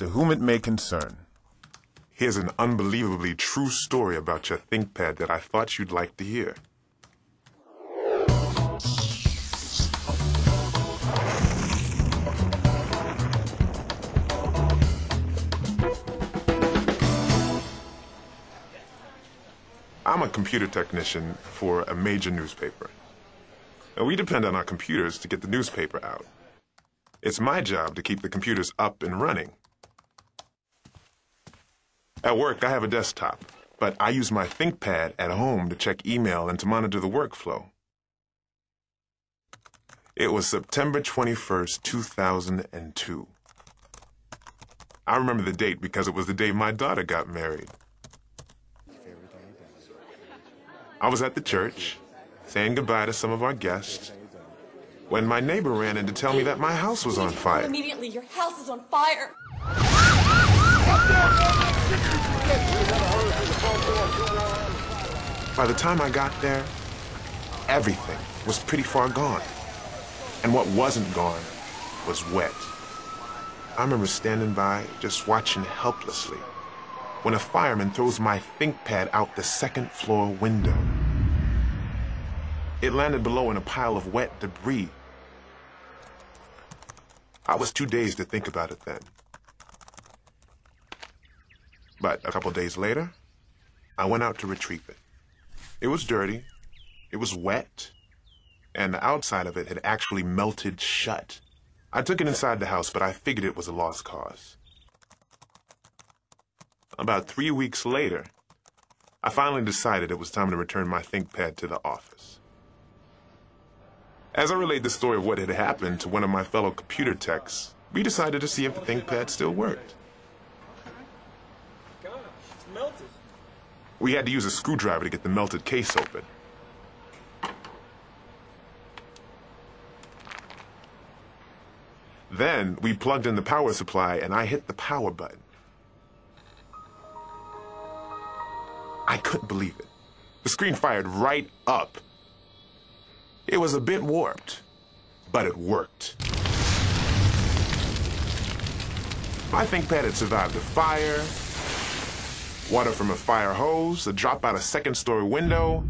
To whom it may concern. Here's an unbelievably true story about your ThinkPad that I thought you'd like to hear. I'm a computer technician for a major newspaper. And we depend on our computers to get the newspaper out. It's my job to keep the computers up and running. At work, I have a desktop, but I use my ThinkPad at home to check email and to monitor the workflow. It was September 21st, 2002. I remember the date because it was the day my daughter got married. I was at the church, saying goodbye to some of our guests, when my neighbor ran in to tell me that my house was on fire. Immediately, your house is on fire. By the time I got there, everything was pretty far gone. And what wasn't gone was wet. I remember standing by, just watching helplessly, when a fireman throws my ThinkPad out the second floor window. It landed below in a pile of wet debris. I was too dazed to think about it then. But a couple days later, I went out to retrieve it. It was dirty, it was wet, and the outside of it had actually melted shut. I took it inside the house, but I figured it was a lost cause. About 3 weeks later, I finally decided it was time to return my ThinkPad to the office. As I relayed the story of what had happened to one of my fellow computer techs, we decided to see if the ThinkPad still worked. Gosh, it's melted. We had to use a screwdriver to get the melted case open. Then we plugged in the power supply and I hit the power button. I couldn't believe it. The screen fired right up. It was a bit warped, but it worked. My ThinkPad had survived a fire, water from a fire hose, a drop out a second-story window,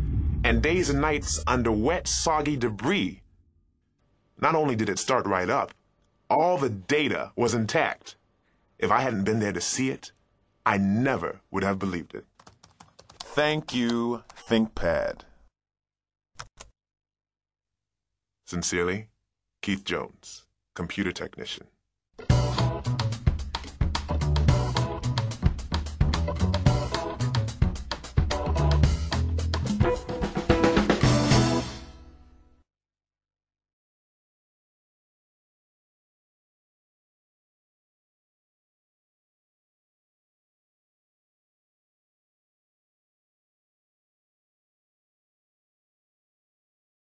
and days and nights under wet, soggy debris. Not only did it start right up, all the data was intact. If I hadn't been there to see it, I never would have believed it. Thank you, ThinkPad. Sincerely, Keith Jones, computer technician.